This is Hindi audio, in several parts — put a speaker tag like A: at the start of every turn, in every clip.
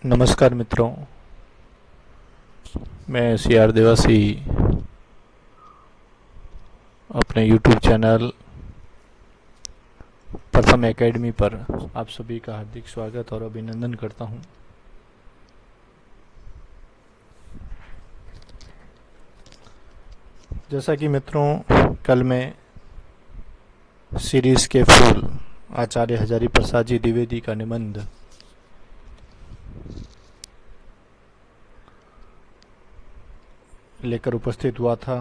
A: नमस्कार मित्रों, मैं सी आर देवासी अपने YouTube चैनल प्रथम एकेडमी पर आप सभी का हार्दिक स्वागत और अभिनंदन करता हूं। जैसा कि मित्रों, कल मैं सीरीज के फूल आचार्य हजारी प्रसाद जी द्विवेदी का निबंध लेकर उपस्थित हुआ था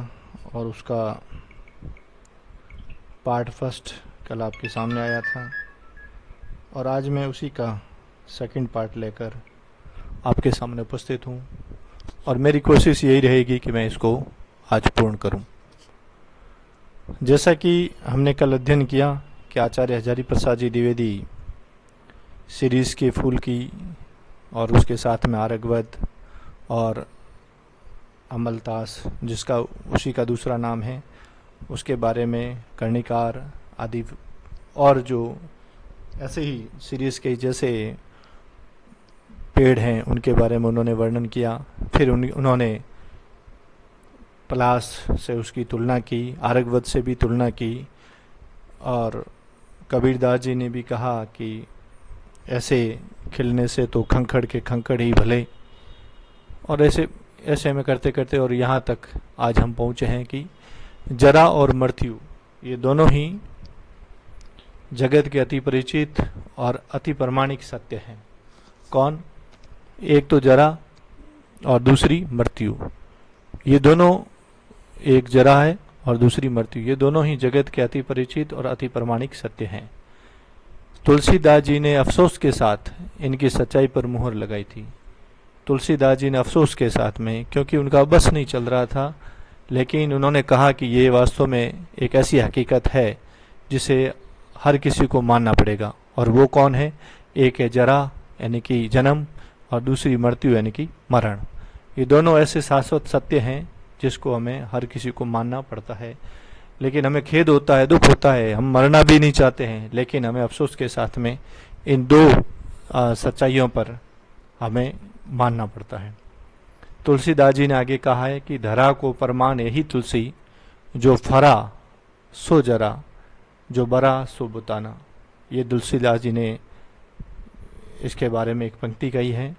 A: और उसका पार्ट फर्स्ट कल आपके सामने आया था और आज मैं उसी का सेकंड पार्ट लेकर आपके सामने उपस्थित हूँ और मेरी कोशिश यही रहेगी कि मैं इसको आज पूर्ण करूं। जैसा कि हमने कल अध्ययन किया कि आचार्य हजारी प्रसाद जी द्विवेदी सीरीज के फूल की और उसके साथ में आरगवद और अमलतास, जिसका उसी का दूसरा नाम है, उसके बारे में कर्णिकार आदि और जो ऐसे ही सीरीज के जैसे पेड़ हैं उनके बारे में उन्होंने वर्णन किया। फिर उन्होंने पलास से उसकी तुलना की, आरगवद से भी तुलना की और कबीरदास जी ने भी कहा कि ऐसे खिलने से तो खंखड़ के खंखड़ ही भले, और ऐसे में करते करते और यहाँ तक आज हम पहुँचे हैं कि जरा और मृत्यु ये दोनों ही जगत के अति परिचित और अति प्रमाणिक सत्य हैं। कौन? एक तो जरा और दूसरी मृत्यु। ये दोनों, एक जरा है और दूसरी मृत्यु, ये दोनों ही जगत के अति परिचित और अति प्रमाणिक सत्य हैं। तुलसीदास जी ने अफसोस के साथ इनकी सच्चाई पर मुहर लगाई थी। तुलसीदास जी ने अफसोस के साथ में, क्योंकि उनका बस नहीं चल रहा था, लेकिन उन्होंने कहा कि ये वास्तव में एक ऐसी हकीकत है जिसे हर किसी को मानना पड़ेगा। और वो कौन है? एक है जरा यानी कि जन्म और दूसरी मृत्यु यानी कि मरण। ये दोनों ऐसे शाश्वत सत्य हैं जिसको हमें हर किसी को मानना पड़ता है। लेकिन हमें खेद होता है, दुख होता है, हम मरना भी नहीं चाहते हैं, लेकिन हमें अफसोस के साथ में इन दो सच्चाइयों पर हमें मानना पड़ता है। तुलसीदास जी ने आगे कहा है कि धरा को परमान यही तुलसी, जो फरा सो जरा, जो बरा सो बुताना। ये तुलसीदास जी ने इसके बारे में एक पंक्ति कही है।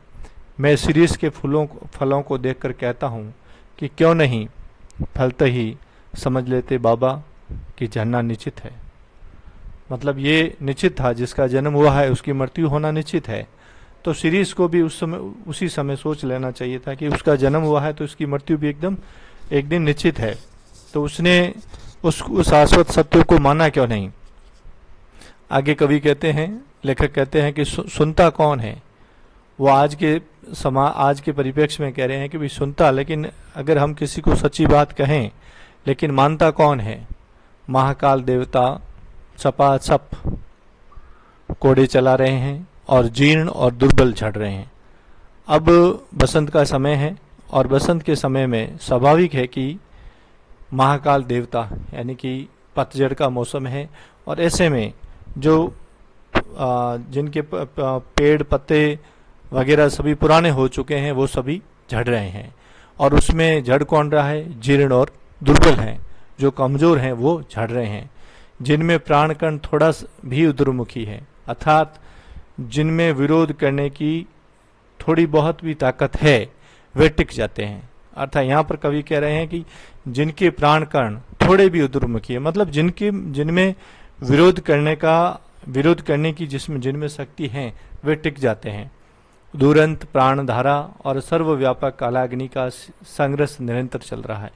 A: मैं सीरीज के फलों को देखकर कहता हूँ कि क्यों नहीं फलते ही समझ लेते बाबा कि झरना निश्चित है। मतलब ये निश्चित था, जिसका जन्म हुआ है उसकी मृत्यु होना निश्चित है। तो सीरीज को भी उसी समय सोच लेना चाहिए था कि उसका जन्म हुआ है तो उसकी मृत्यु भी एकदम एक दिन निश्चित है। तो उसने उस शाश्वत सत्य को माना क्यों नहीं? आगे कवि कहते हैं, लेखक कहते हैं कि सुनता कौन है? वो आज के परिप्रेक्ष्य में कह रहे हैं कि भी सुनता, लेकिन अगर हम किसी को सच्ची बात कहें, लेकिन मानता कौन है? महाकाल देवता सपासप कोड़े चला रहे हैं और जीर्ण और दुर्बल झड़ रहे हैं। अब बसंत का समय है और बसंत के समय में स्वाभाविक है कि महाकाल देवता यानी कि पतझड़ का मौसम है और ऐसे में जो जिनके पेड़ पत्ते वगैरह सभी पुराने हो चुके हैं वो सभी झड़ रहे हैं। और उसमें झड़ कौन रहा है? जीर्ण और दुर्बल हैं, जो कमजोर हैं वो झड़ रहे हैं। जिनमें प्राणकण थोड़ा भी उधरमुखी है, अर्थात जिनमें विरोध करने की थोड़ी बहुत भी ताकत है, वे टिक जाते हैं। अर्थात यहाँ पर कवि कह रहे हैं कि जिनके प्राण कण थोड़े भी उधरमुखी है, मतलब जिनमें विरोध करने की जिनमें शक्ति है, वे टिक जाते हैं। दुरंत प्राणधारा और सर्वव्यापक कालाग्नि का संघर्ष निरंतर चल रहा है।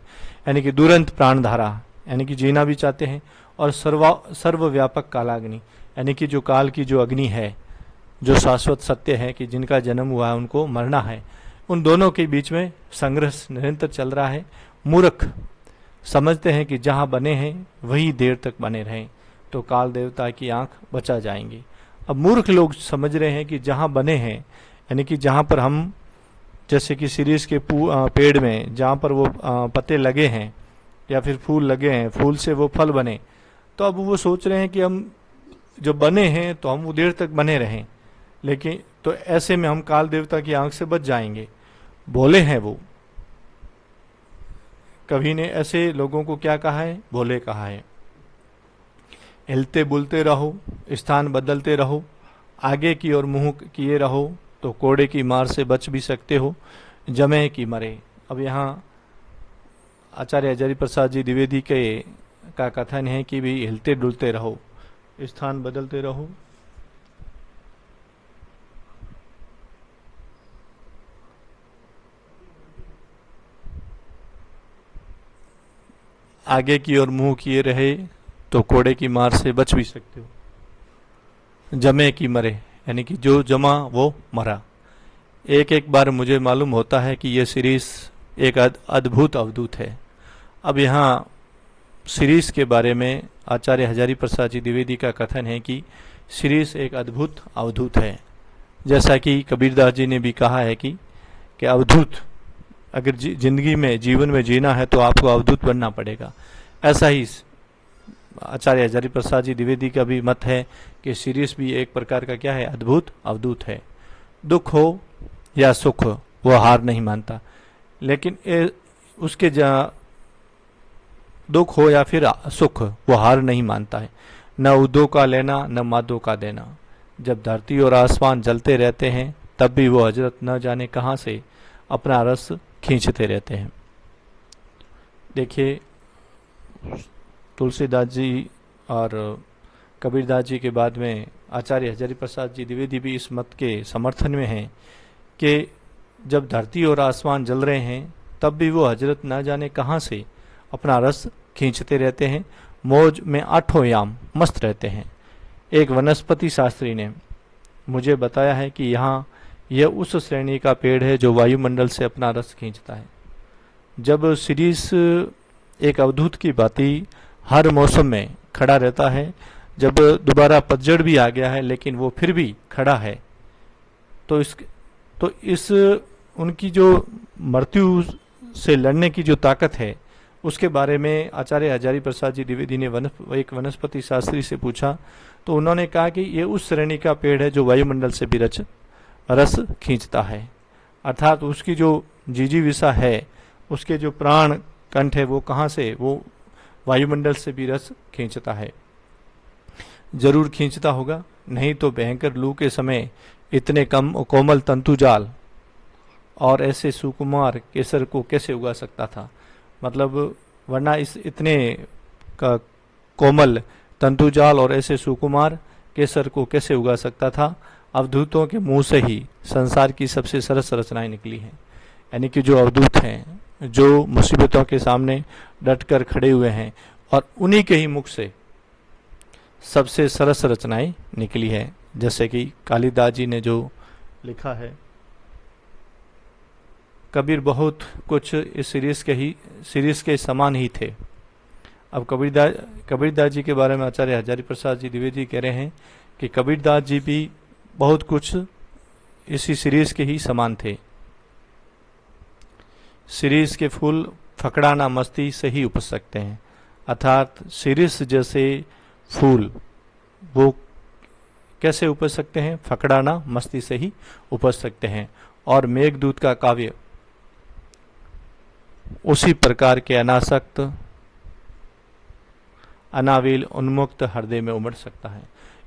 A: यानी कि दुरंत प्राणधारा यानी कि जीना भी चाहते हैं, और सर्वव्यापक कालाग्नि यानी कि जो काल की जो अग्नि है, जो शाश्वत सत्य है कि जिनका जन्म हुआ है उनको मरना है, उन दोनों के बीच में संघर्ष निरंतर चल रहा है। मूर्ख समझते हैं कि जहाँ बने हैं वही देर तक बने रहें तो काल देवता की आंख बचा जाएंगी। अब मूर्ख लोग समझ रहे हैं कि जहाँ बने हैं यानी कि जहाँ पर हम, जैसे कि सीरीज के पेड़ में जहाँ पर वो पत्ते लगे हैं या फिर फूल लगे हैं, फूल से वो फल बने, तो अब वो सोच रहे हैं कि हम जो बने हैं तो हम वो देर तक बने रहें, लेकिन तो ऐसे में हम काल देवता की आंख से बच जाएंगे। भोले हैं वो। कवि ने ऐसे लोगों को क्या कहा है? भोले कहा है। हिलते बुलते रहो, स्थान बदलते रहो, आगे की ओर मुंह किए रहो तो कोड़े की मार से बच भी सकते हो, जमे कि मरे। अब यहाँ आचार्य हजारी प्रसाद जी द्विवेदी के का कथन है कि भी हिलते डुलते रहो, स्थान बदलते रहो, आगे की ओर मुंह किए रहे तो कोड़े की मार से बच भी सकते हो, जमे कि मरे, यानी कि जो जमा वो मरा। एक एक बार मुझे मालूम होता है कि यह सीरीज एक अद्भुत अवधूत है। अब यहाँ सीरीज के बारे में आचार्य हजारी प्रसाद जी द्विवेदी का कथन है कि सीरीज एक अद्भुत अवधूत है। जैसा कि कबीरदास जी ने भी कहा है कि अवधूत अगर जिंदगी में जीवन में जीना है तो आपको अवधूत बनना पड़ेगा। ऐसा ही आचार्य हजारी प्रसाद जी द्विवेदी का भी मत है कि सीरीज भी एक प्रकार का क्या है? अद्भुत अवधूत है। दुख हो या सुख वो हार नहीं मानता, लेकिन उसके दुख हो या फिर सुख वो हार नहीं मानता है। न उदो का लेना न मादो का देना। जब धरती और आसमान जलते रहते हैं तब भी वो हजरत न जाने कहां से अपना रस खींचते रहते हैं। देखिए, तुलसीदास जी और कबीरदास जी के बाद में आचार्य हजारी प्रसाद जी द्विवेदी भी इस मत के समर्थन में हैं कि जब धरती और आसमान जल रहे हैं तब भी वो हजरत ना जाने कहां से अपना रस खींचते रहते हैं, मौज में आठों याम मस्त रहते हैं। एक वनस्पति शास्त्री ने मुझे बताया है कि यहाँ यह उस श्रेणी का पेड़ है जो वायुमंडल से अपना रस खींचता है। जब शिरीष एक अवधूत की भांति हर मौसम में खड़ा रहता है, जब दोबारा पतझड़ भी आ गया है लेकिन वो फिर भी खड़ा है, तो इस उनकी जो मृत्यु से लड़ने की जो ताकत है उसके बारे में आचार्य हजारी प्रसाद जी द्विवेदी ने एक वनस्पति शास्त्री से पूछा, तो उन्होंने कहा कि ये उस श्रेणी का पेड़ है जो वायुमंडल से भी रस खींचता है। अर्थात उसकी जो जिजीविषा है, उसके जो प्राण कंठ है, वो कहाँ से? वो वायुमंडल से भी रस खींचता है। जरूर खींचता होगा, नहीं तो भयंकर लू के समय इतने कम कोमल तंतुजाल और ऐसे सुकुमार केसर को कैसे उगा सकता था? मतलब वरना इस इतने का कोमल तंतुजाल और ऐसे सुकुमार केसर को कैसे उगा सकता था? अवधूतों के मुंह से ही संसार की सबसे सरस रचनाएं निकली हैं। यानी कि जो अवधूत हैं, जो मुसीबतों के सामने डटकर खड़े हुए हैं, और उन्हीं के ही मुख से सबसे सरस रचनाएं निकली है। जैसे कि कालिदास जी ने जो लिखा है, कबीर बहुत कुछ इस सीरीज के समान ही थे। अब कबीरदास जी के बारे में आचार्य हजारी प्रसाद जी द्विवेदी कह रहे हैं कि कबीरदास जी भी बहुत कुछ इसी सीरीज के ही समान थे। सीरीज के फूल फकड़ाना मस्ती से ही उपज सकते हैं, अर्थात सीरीज जैसे फूल वो कैसे उपज सकते हैं? फकड़ाना मस्ती से ही उपज सकते हैं। और मेघदूत का काव्य उसी प्रकार के अनासक्त अनाविल उन्मुक्त हृदय में उमड़ सकता है।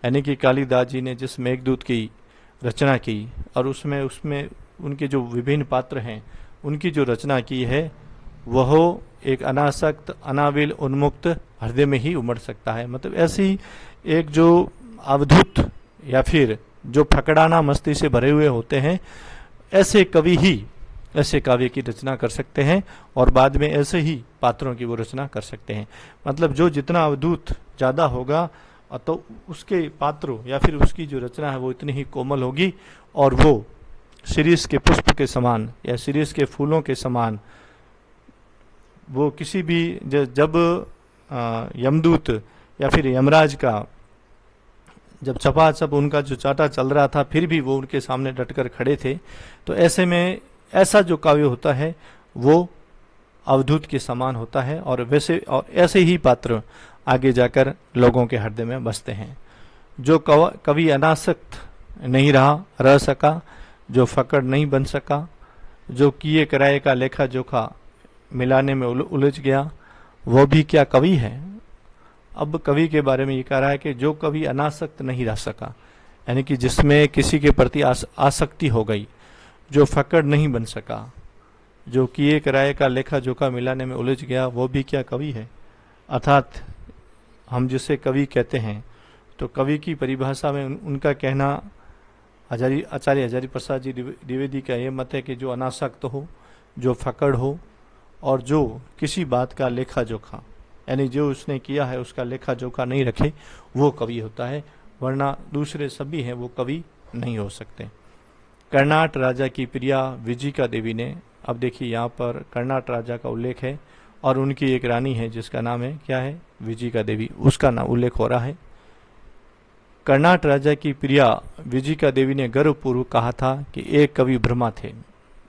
A: यानी कि कालिदास जी ने जिस मेघदूत की रचना की और उसमें उनके जो विभिन्न पात्र हैं उनकी जो रचना की है, वह एक अनासक्त अनाविल उन्मुक्त हृदय में ही उमड़ सकता है। मतलब ऐसी एक जो अवधूत या फिर जो फकड़ाना मस्ती से भरे हुए होते हैं, ऐसे कवि ही ऐसे काव्य की रचना कर सकते हैं और बाद में ऐसे ही पात्रों की वो रचना कर सकते हैं। मतलब जो जितना अवधूत ज्यादा होगा तो उसके पात्रों या फिर उसकी जो रचना है वो इतनी ही कोमल होगी और वो शिरीष के पुष्प के समान या शिरीष के फूलों के समान वो किसी भी जब यमदूत या फिर यमराज का जब चपाचप उनका जो चाटा चल रहा था फिर भी वो उनके सामने डटकर खड़े थे। तो ऐसे में ऐसा जो काव्य होता है वो अवधूत के समान होता है और वैसे और ऐसे ही पात्र आगे जाकर लोगों के हृदय में बसते हैं। जो कवि अनासक्त नहीं रह सका, जो फकड़ नहीं बन सका, जो किए कराए का लेखा जोखा मिलाने में उलझ गया, वो भी क्या कवि है। अब कवि के बारे में ये कह रहा है कि जो कवि अनासक्त नहीं रह सका, यानी कि जिसमें किसी के प्रति आसक्ति हो गई, जो फकड़ नहीं बन सका, जो किए कराए का लेखा जोखा मिलाने में उलझ गया, वो भी क्या कवि है। अर्थात हम जिसे कवि कहते हैं, तो कवि की परिभाषा में उनका कहना, आचार्य हजारी प्रसाद जी द्विवेदी का ये मत है कि जो अनासक्त हो, जो फकड़ हो, और जो किसी बात का लेखा जोखा, यानी जो उसने किया है उसका लेखा जोखा नहीं रखे, वो कवि होता है। वरना दूसरे सभी हैं वो कवि नहीं हो सकते। कर्नाट राजा की प्रिया विजिका देवी ने, अब देखिए यहाँ पर कर्नाट राजा का उल्लेख है और उनकी एक रानी है जिसका नाम है क्या है, विजिका देवी, उसका नाम उल्लेख हो रहा है। कर्नाट राजा की प्रिया विजिका देवी ने गर्वपूर्वक कहा था कि एक कवि ब्रह्मा थे।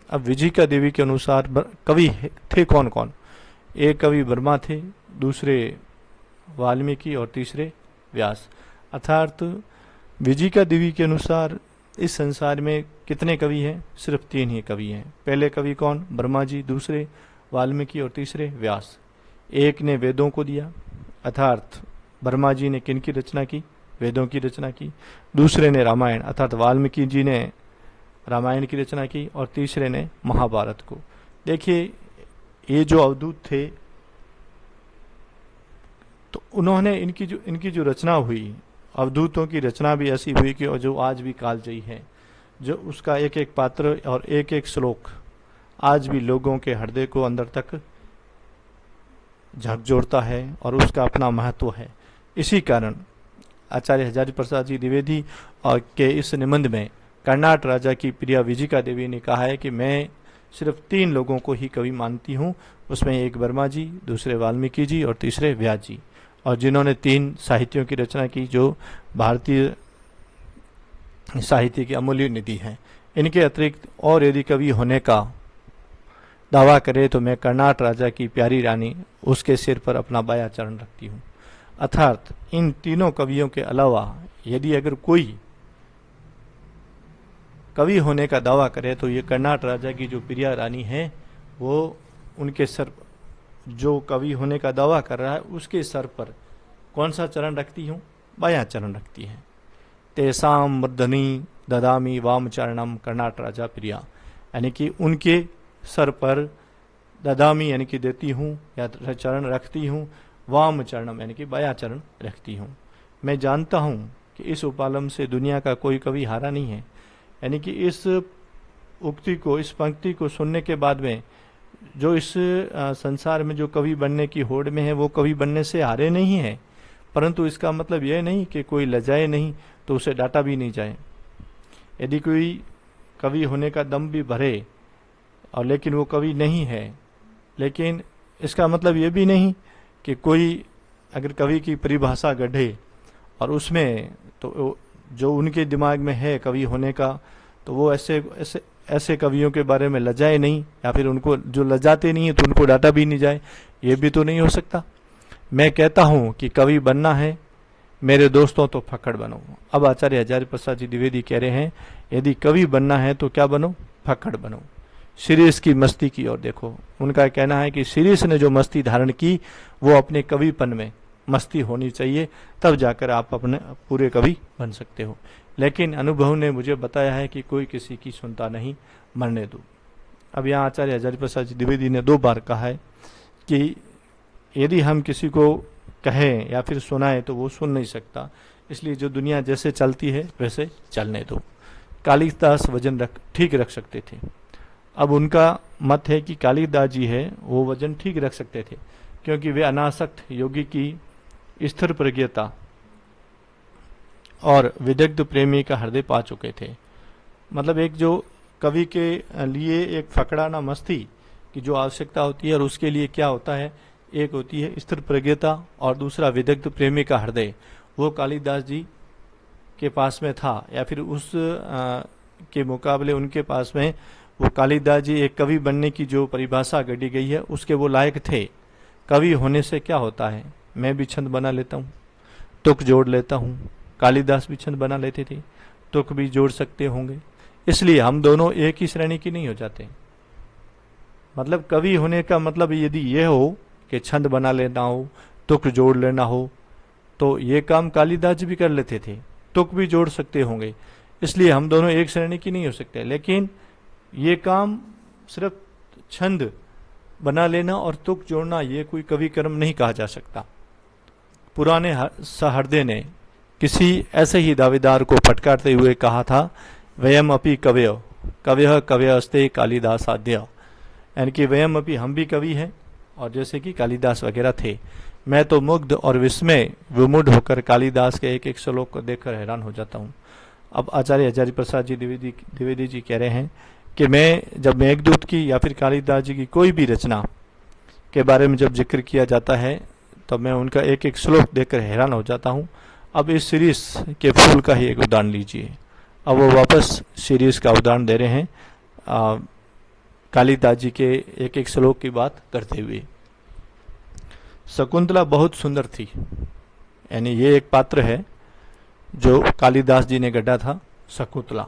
A: अब विजिका देवी के अनुसार कवि थे कौन कौन। एक कवि ब्रह्मा थे, दूसरे वाल्मीकि और तीसरे व्यास। अर्थात विजिका देवी के अनुसार इस संसार में कितने कवि हैं, सिर्फ 3 ही कवि हैं। पहले कवि कौन, ब्रह्मा जी, दूसरे वाल्मीकि और तीसरे व्यास। एक ने वेदों को दिया, अर्थात ब्रह्मा जी ने किन की रचना की, वेदों की रचना की। दूसरे ने रामायण, अर्थात वाल्मीकि जी ने रामायण की रचना की, और तीसरे ने महाभारत को। देखिए ये जो अवधूत थे, तो उन्होंने इनकी जो रचना हुई, अवधूतों की रचना भी ऐसी हुई कि जो आज भी कालजयी है, जो उसका एक एक पात्र और एक एक श्लोक आज भी लोगों के हृदय को अंदर तक झकझोरता है और उसका अपना महत्व है। इसी कारण आचार्य हजारी प्रसाद जी द्विवेदी और के इस निबंध में कर्नाट राजा की प्रिया विजिका देवी ने कहा है कि मैं सिर्फ 3 लोगों को ही कवि मानती हूँ। उसमें एक वर्मा जी, दूसरे वाल्मीकि जी और तीसरे व्यास जी, और जिन्होंने 3 साहित्यों की रचना की जो भारतीय साहित्य की अमूल्य निधि है। इनके अतिरिक्त और यदि कवि होने का दावा करे तो मैं कर्नाट राजा की प्यारी रानी, उसके सिर पर अपना बाया चरण रखती हूँ। अर्थात इन तीनों कवियों के अलावा यदि अगर कोई कवि होने का दावा करे तो ये कर्नाट राजा की जो प्रिया रानी है, वो उनके सर, जो कवि होने का दावा कर रहा है उसके सर पर कौन सा चरण रखती हूँ, बायां चरण रखती है। तेसाम मूर्धनि ददामी वाम चरणम कर्नाट राजा प्रिया, यानी कि उनके सर पर ददामी यानी कि देती हूँ या चरण रखती हूँ, वाम चरणम यानी कि बायां चरण रखती हूँ। मैं जानता हूँ कि इस उपालम से दुनिया का कोई कवि हारा नहीं है। यानी कि इस उक्ति को, इस पंक्ति को सुनने के बाद में जो इस संसार में जो कवि बनने की होड़ में है वो कवि बनने से हारे नहीं है, परंतु इसका मतलब यह नहीं कि कोई लजाए नहीं तो उसे डांटा भी नहीं जाए। यदि कोई कवि होने का दम भी भरे और लेकिन वो कवि नहीं है, लेकिन इसका मतलब ये भी नहीं कि कोई अगर कवि की परिभाषा गढ़े और उसमें तो जो उनके दिमाग में है कवि होने का, तो वो ऐसे कवियों के बारे में लजाए नहीं, या फिर उनको जो लजाते नहीं है तो उनको डांटा भी नहीं जाए, ये भी तो नहीं हो सकता। मैं कहता हूँ कि कवि बनना है मेरे दोस्तों तो फक्कड़ बनो। अब आचार्य हजारी प्रसाद जी द्विवेदी कह रहे हैं यदि कवि बनना है तो क्या बनो, फक्कड़ बनो। शिरीष की मस्ती की ओर देखो। उनका कहना है कि शिरीष ने जो मस्ती धारण की वो अपने कविपन में मस्ती होनी चाहिए, तब जाकर आप अपने पूरे कवि बन सकते हो। लेकिन अनुभव ने मुझे बताया है कि कोई किसी की सुनता नहीं, मरने दो। अब यहाँ आचार्य हजारी प्रसाद जी द्विवेदी ने 2 बार कहा है कि यदि हम किसी को कहें या फिर सुनाएं तो वो सुन नहीं सकता, इसलिए जो दुनिया जैसे चलती है वैसे चलने दो। कालिदास वजन ठीक रख सकते थे। अब उनका मत है कि कालिदास जी है वो वजन ठीक रख सकते थे क्योंकि वे अनासक्त योगी की स्थिर प्रज्ञता और विदग्ध प्रेमी का हृदय पा चुके थे। मतलब एक जो कवि के लिए एक फकड़ाना मस्ती की जो आवश्यकता होती है और उसके लिए क्या होता है, एक होती है स्थिर प्रज्ञता और दूसरा विदग्ध प्रेमी का हृदय, वो कालिदास जी के पास में था, या फिर उस के मुकाबले उनके पास में वो कालिदास जी एक कवि बनने की जो परिभाषा गढ़ी गई है उसके वो लायक थे। कवि होने से क्या होता है, मैं भी छंद बना लेता हूँ, तुक जोड़ लेता हूँ, कालिदास भी छंद बना लेते थे, तुक भी जोड़ सकते होंगे, इसलिए हम दोनों एक ही श्रेणी की नहीं हो जाते। मतलब कवि होने का मतलब यदि ये हो कि छंद बना लेना हो, तुक जोड़ लेना हो, तो ये काम कालिदास जी भी कर लेते थे, तुक भी जोड़ सकते होंगे, इसलिए हम दोनों एक श्रेणी की नहीं हो सकते। लेकिन ये काम सिर्फ छंद बना लेना और तुक जोड़ना ये कोई कवि कर्म नहीं कहा जा सकता। पुराने सहृदय ने किसी ऐसे ही दावेदार को फटकारते हुए कहा था, वयम अपि कवय कवय कवयस्ते कालिदास आद्य, यानी कि वयम अपि हम भी कवि हैं और जैसे कि कालिदास वगैरह थे। मैं तो मुग्ध और विस्मय विमूढ़ होकर कालिदास के एक एक श्लोक को देखकर हैरान हो जाता हूँ। अब आचार्य हजारी प्रसाद जी द्विवेदी जी कह रहे हैं कि जब मेघदूत की या फिर कालिदास जी की कोई भी रचना के बारे में जब जिक्र किया जाता है तो मैं उनका एक एक श्लोक देखकर हैरान हो जाता हूँ। अब इस सीरीज के फूल का ही एक उदाहरण लीजिए। अब वो वापस सीरीज का उदाहरण दे रहे हैं कालिदास जी के एक एक श्लोक की बात करते हुए। शकुंतला बहुत सुंदर थी, यानी ये एक पात्र है जो कालिदास जी ने गढ़ा था। शकुंतला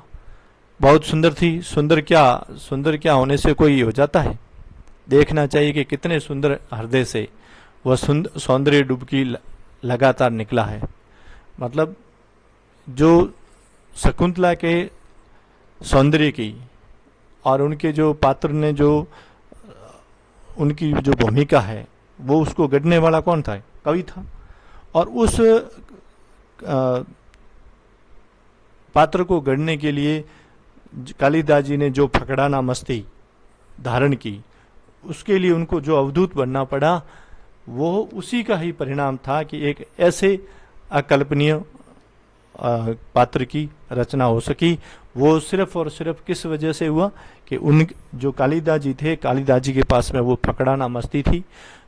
A: बहुत सुंदर थी। सुंदर क्या होने से कोई हो जाता है? देखना चाहिए कि कितने सुंदर हृदय से वह सौंदर्य डुबकी लगातार निकला है। मतलब जो शकुंतला के सौंदर्य की और उनके जो पात्र ने जो उनकी जो भूमिका है वो उसको गढ़ने वाला कौन था? कवि था। और उस पात्र को गढ़ने के लिए कालिदास जी ने जो फकड़ाना मस्ती धारण की, उसके लिए उनको जो अवधूत बनना पड़ा, वो उसी का ही परिणाम था कि एक ऐसे अकल्पनीय पात्र की रचना हो सकी। वो सिर्फ और सिर्फ किस वजह से हुआ कि उन जो कालिदास जी थे, कालिदास जी के पास में वो फकड़ाना मस्ती थी,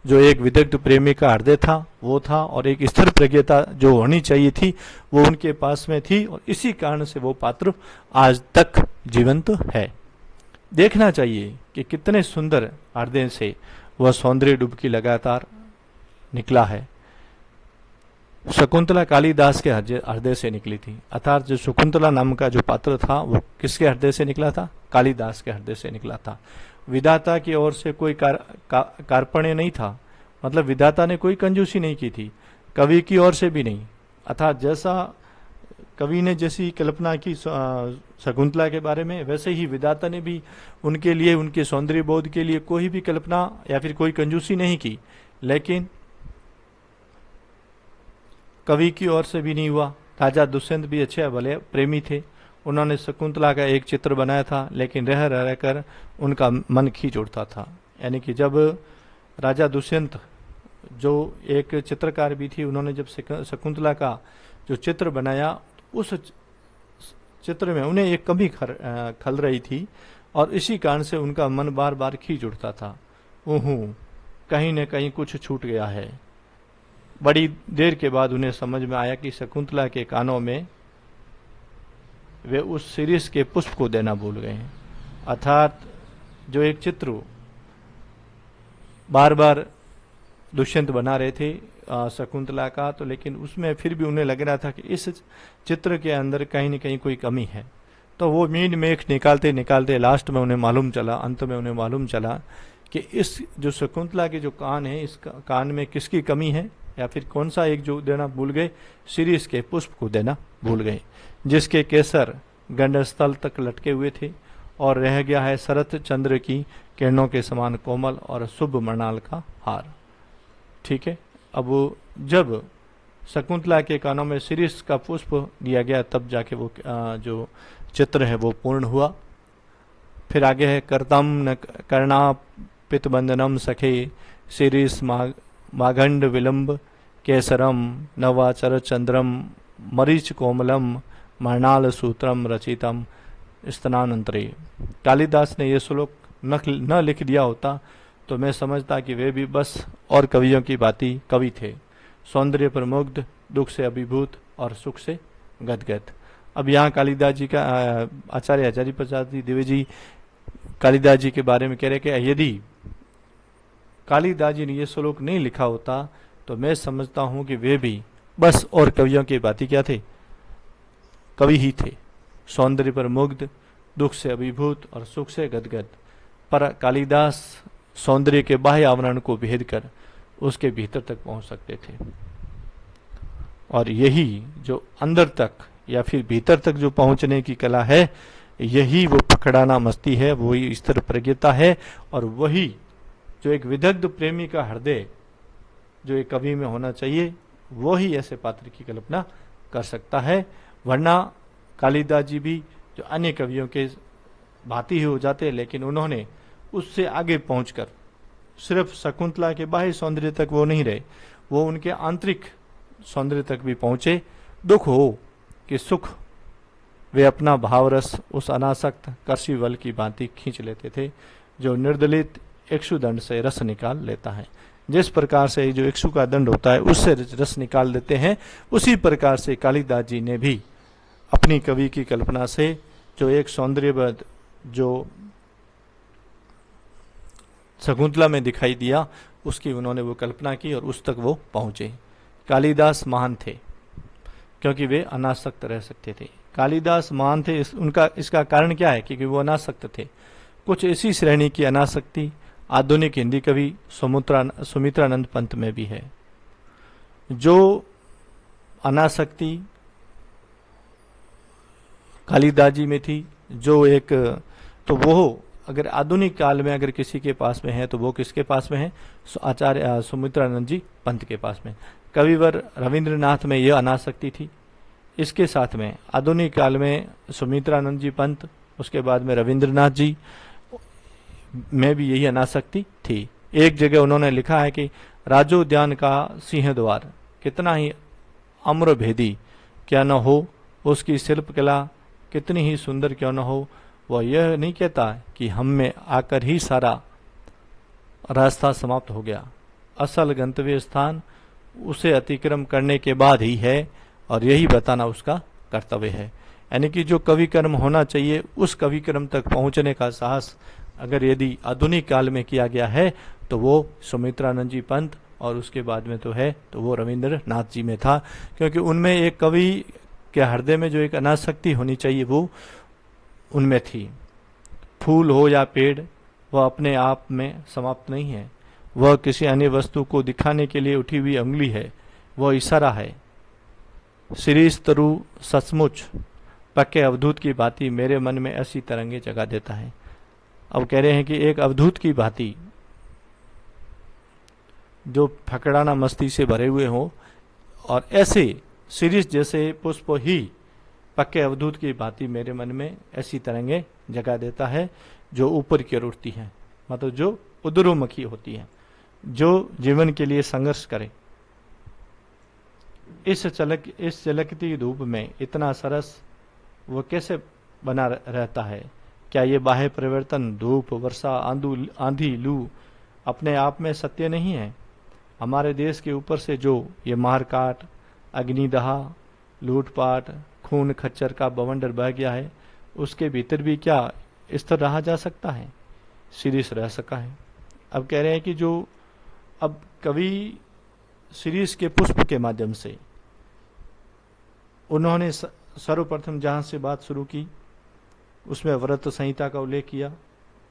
A: जो एक विदग्ध प्रेमी का हृदय था वो था, और एक स्थिर प्रज्ञता जो होनी चाहिए थी वो उनके पास में थी, और इसी कारण से वो पात्र आज तक जीवंत है। देखना चाहिए कि कितने सुंदर हृदय से वह सौंदर्य डुबकी लगातार निकला है। शकुंतला कालिदास के हृदय से निकली थी, अर्थात जो शकुंतला नाम का जो पात्र था वो किसके हृदय से निकला था? कालिदास के हृदय से निकला था। विधाता की ओर से कोई कार्पण्य नहीं था, मतलब विधाता ने कोई कंजूसी नहीं की थी, कवि की ओर से भी नहीं। अर्थात जैसा कवि ने जैसी कल्पना की शकुंतला के बारे में, वैसे ही विधाता ने भी उनके लिए, उनके सौंदर्य बोध के लिए कोई भी कल्पना या फिर कोई कंजूसी नहीं की। लेकिन कवि की ओर से भी नहीं हुआ। राजा दुष्यंत भी अच्छे भले प्रेमी थे, उन्होंने शकुंतला का एक चित्र बनाया था, लेकिन रह रह कर उनका मन खींच उठता था। यानी कि जब राजा दुष्यंत जो एक चित्रकार भी थी, उन्होंने जब शकुंतला का जो चित्र बनाया, उस चित्र में उन्हें एक कमी खल रही थी, और इसी कारण से उनका मन बार बार खींच उठता था। कहीं न कहीं कुछ छूट गया है। बड़ी देर के बाद उन्हें समझ में आया कि शकुंतला के कानों में वे उस शिरीष के पुष्प को देना भूल गए हैं। अर्थात जो एक चित्र बार बार दुष्यंत बना रहे थे शकुंतला का, तो लेकिन उसमें फिर भी उन्हें लग रहा था कि इस चित्र के अंदर कहीं न कहीं कोई कमी है। तो वो मीन मेख निकालते निकालते लास्ट में उन्हें मालूम चला, अंत में उन्हें मालूम चला कि इस जो शकुंतला के जो कान है, इस कान में किसकी कमी है, या फिर कौन सा एक जो देना भूल गए, शिरीष के पुष्प को देना भूल गए, जिसके केसर गंडस्थल तक लटके हुए थे, और रह गया है शरत चंद्र की किरणों के समान कोमल और शुभ मृणाल का हार। ठीक है। अब जब शकुंतला के कानों में शिरीष का पुष्प दिया गया, तब जाके वो जो चित्र है वो पूर्ण हुआ। फिर आगे है करतम न कर्णा पितबंधनम सखे शिरीष माघंड विलंब केसरम नवाचर चंद्रम मरीच कोमलम मृणाल सूत्रम रचितम स्तनानंतरे। कालिदास ने यह श्लोक न लिख दिया होता तो मैं समझता कि वे भी बस और कवियों की भांति कवि थे, सौंदर्य पर मुग्ध, दुख से अभिभूत और सुख से गदगद। अब यहाँ कालिदास जी का आचार्य हजारी प्रसाद द्विवेदी जी कालिदास जी के बारे में कह रहे कि यदि कालिदास जी ने यह श्लोक नहीं लिखा होता तो मैं समझता हूँ कि वे भी बस और कवियों की भांति क्या थे? कवि ही थे। सौंदर्य पर मुग्ध, दुख से अभिभूत और सुख से गदगद। पर कालिदास सौंदर्य के बाह्य आवरण को भेद कर उसके भीतर तक पहुंच सकते थे, और यही जो अंदर तक या फिर भीतर तक जो पहुंचने की कला है, यही वो पकड़ाना मस्ती है, वही स्तर प्रज्ञता है, और वही जो एक विदग्ध प्रेमी का हृदय जो एक कवि में होना चाहिए, वो ही ऐसे पात्र की कल्पना कर सकता है। वरना कालिदास जी भी जो अन्य कवियों के भांति ही हो जाते, लेकिन उन्होंने उससे आगे पहुंचकर सिर्फ शकुंतला के बाह्य सौंदर्य तक वो नहीं रहे, वो उनके आंतरिक सौंदर्य तक भी पहुंचे। दुख हो कि सुख, वे अपना भावरस उस अनासक्त कर्षिवल की भांति खींच लेते थे, जो निर्दलित इक्षुदंड से रस निकाल लेता है। जिस प्रकार से जो इक्षु का दंड होता है उससे रस निकाल देते हैं, उसी प्रकार से कालिदास जी ने भी अपनी कवि की कल्पना से जो एक सौंदर्यवद जो शकुंतला में दिखाई दिया, उसकी उन्होंने वो कल्पना की और उस तक वो पहुंचे। कालिदास महान थे क्योंकि वे अनासक्त रह सकते थे। कालिदास महान थे, इसका कारण क्या है? क्योंकि वो अनासक्त थे। कुछ इसी श्रेणी की अनासक्ति आधुनिक हिंदी कवि सुमित्रानंद पंत में भी है। जो अनासक्ति कालिदास जी में थी, जो एक, तो वो अगर आधुनिक काल में अगर किसी के पास में है तो वो किसके पास में है? आचार्य सुमित्रानंद जी पंत के पास में। कविवर रविंद्रनाथ में यह अनासक्ति थी। इसके साथ में आधुनिक काल में सुमित्रानंद जी पंत, उसके बाद में रविंद्रनाथ जी में भी यही अनासक्ति थी। एक जगह उन्होंने लिखा है कि राजोद्यान का सिंह द्वार कितना ही अम्र भेदी क्या न हो, उसकी शिल्प कला कितनी ही सुंदर क्यों न हो, वह यह नहीं कहता कि हम में आकर ही सारा रास्ता समाप्त हो गया। असल गंतव्य स्थान उसे अतिक्रम करने के बाद ही है, और यही बताना उसका कर्तव्य है। यानी कि जो कवि कर्म होना चाहिए, उस कवि कर्म तक पहुंचने का साहस अगर यदि आधुनिक काल में किया गया है तो वो सुमित्रानंद जी पंत, और उसके बाद में तो है तो वो रविंद्रनाथ जी में था। क्योंकि उनमें एक कवि के हृदय में जो एक अनासक्ति होनी चाहिए वो उनमें थी। फूल हो या पेड़, वह अपने आप में समाप्त नहीं है, वह किसी अन्य वस्तु को दिखाने के लिए उठी हुई उंगली है, वह इशारा है। शिरीष तरु सचमुच पक्के अवधूत की भांति मेरे मन में ऐसी तरंगे जगा देता है। अब कह रहे हैं कि एक अवधूत की भांति जो फकड़ाना मस्ती से भरे हुए हो, और ऐसे शिरीष जैसे पुष्प ही पक्के अवधूत की भांति मेरे मन में ऐसी तरंगे जगा देता है जो ऊपर की ओर उठती है, मतलब जो उदरोमुखी होती है, जो जीवन के लिए संघर्ष करे। इस चलकती धूप में इतना सरस वो कैसे बना रहता है? क्या ये बाह्य परिवर्तन, धूप, वर्षा, आंधी, लू अपने आप में सत्य नहीं है? हमारे देश के ऊपर से जो ये मारकाट, अग्निदहा, लूटपाट, खून खच्चर का बवंडर बह गया है, उसके भीतर भी क्या स्थिर रहा जा सकता है? शिरीष रह सका है। अब कह रहे हैं कि जो अब कवि शिरीष के पुष्प के माध्यम से उन्होंने सर्वप्रथम जहां से बात शुरू की उसमें व्रत संहिता का उल्लेख किया,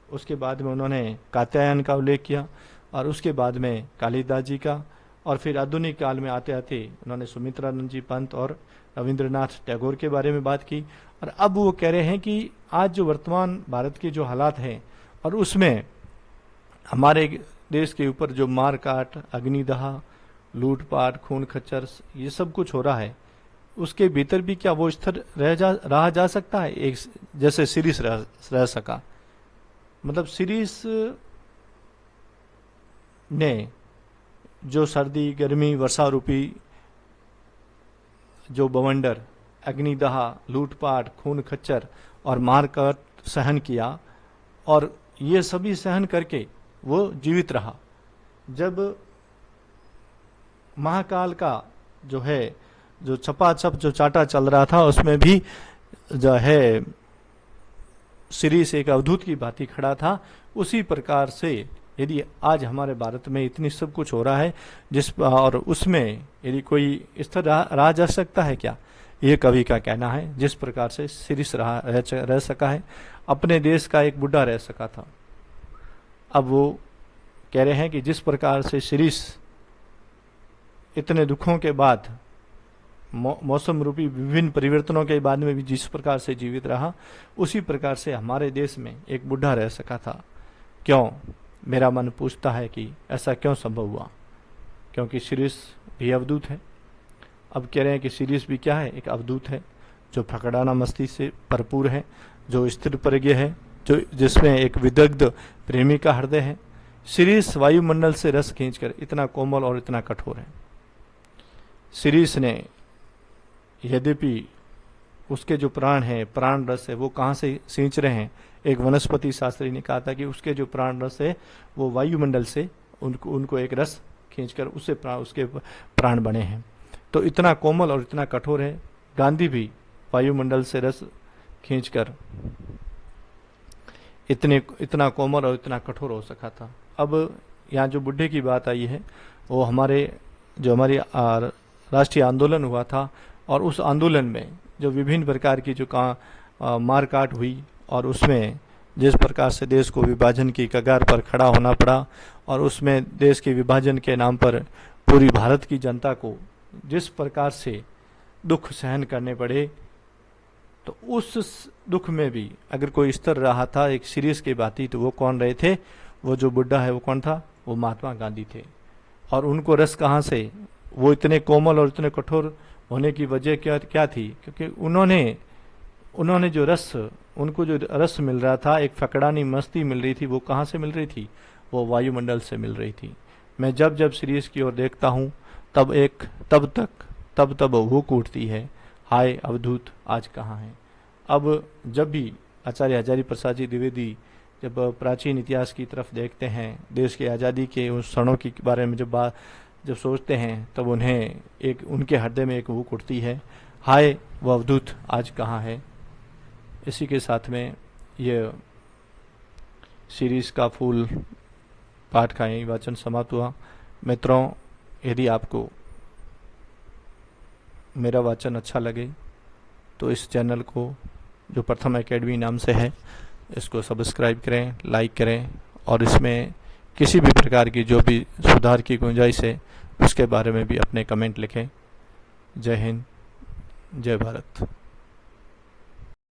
A: उसके बाद में उन्होंने कात्यायन का उल्लेख किया, और उसके बाद में कालिदास जी का, और फिर आधुनिक काल में आते आते उन्होंने सुमित्रानंद जी पंत और रविंद्रनाथ टैगोर के बारे में बात की। और अब वो कह रहे हैं कि आज जो वर्तमान भारत के जो हालात हैं, और उसमें हमारे देश के ऊपर जो मार काट, अग्निदहा, लूटपाट, खून खच्चर, ये सब कुछ हो रहा है, उसके भीतर भी क्या वो स्थिर रहा जा सकता है? एक जैसे शिरीष रह सका। मतलब शिरीष ने जो सर्दी, गर्मी, वर्षा रूपी जो बवंडर, अग्निदहा, लूटपाट, खून खच्चर और मारकाट सहन किया, और ये सभी सहन करके वो जीवित रहा। जब महाकाल का जो है, जो छपाछप जो चाटा चल रहा था, उसमें भी जो है शिरीष एक अवधूत की भांति खड़ा था। उसी प्रकार से यदि आज हमारे भारत में इतनी सब कुछ हो रहा है, और उसमें यदि कोई स्थिर रहा जा सकता है क्या? ये कवि का कहना है। जिस प्रकार से शिरीष रह सका है, अपने देश का एक बुढ़ा रह सका था। अब वो कह रहे हैं कि जिस प्रकार से शिरीष इतने दुखों के बाद, मौसम रूपी विभिन्न परिवर्तनों के बाद में भी जिस प्रकार से जीवित रहा, उसी प्रकार से हमारे देश में एक बुढ़ा रह सका था। क्यों? मेरा मन पूछता है कि ऐसा क्यों संभव हुआ? क्योंकि शिरीष भी अवधूत है। अब कह रहे हैं कि शिरीष भी क्या है? एक अवधूत है, जो फकड़ाना मस्ती से भरपूर है, जो स्थिर प्रज्ञ है, जो जिसमें एक विदग्ध प्रेमी का हृदय है। शिरीष वायुमंडल से रस खींचकर इतना कोमल और इतना कठोर है। शिरीष ने, यद्यपि उसके जो प्राण है, प्राण रस है, वो कहाँ से सींच रहे हैं? एक वनस्पति शास्त्री ने कहा था कि उसके जो प्राण रस है वो वायुमंडल से उनको एक रस खींचकर उसके प्राण बने हैं। तो इतना कोमल और इतना कठोर है। गांधी भी वायुमंडल से रस खींचकर इतना कोमल और इतना कठोर हो सका था। अब यहाँ जो बुढ़े की बात आई है, वो हमारी राष्ट्रीय आंदोलन हुआ था, और उस आंदोलन में जो विभिन्न प्रकार की जो मारकाट हुई, और उसमें जिस प्रकार से देश को विभाजन की कगार पर खड़ा होना पड़ा, और उसमें देश के विभाजन के नाम पर पूरी भारत की जनता को जिस प्रकार से दुख सहन करने पड़े, तो उस दुख में भी अगर कोई स्तर रहा था एक शिरीष की बाती, तो वो कौन रहे थे? वो जो बुढ़ा है वो कौन था? वो महात्मा गांधी थे। और उनको रस कहाँ से? वो इतने कोमल और इतने कठोर होने की वजह क्या थी? क्योंकि उन्होंने जो रस, उनको जो रस मिल रहा था, एक फकड़ानी मस्ती मिल रही थी, वो कहाँ से मिल रही थी? वो वायुमंडल से मिल रही थी। मैं जब जब शिरीष की ओर देखता हूँ, तब हुक उठती है, हाय अवधूत आज कहाँ है। अब जब भी आचार्य हजारी प्रसाद जी द्विवेदी जब प्राचीन इतिहास की तरफ देखते हैं, देश की आज़ादी के उस क्षणों के बारे में जब सोचते हैं, तब उन्हें उनके हृदय में एक हुक उठती है, हाय वो अवधूत आज कहाँ है। इसी के साथ में ये शिरीष का फूल पाठ का यही वाचन समाप्त हुआ। मित्रों, यदि आपको मेरा वाचन अच्छा लगे तो इस चैनल को, जो प्रथम एकेडमी नाम से है, इसको सब्सक्राइब करें, लाइक करें, और इसमें किसी भी प्रकार की जो भी सुधार की गुंजाइश है उसके बारे में भी अपने कमेंट लिखें। जय हिंद, जय भारत।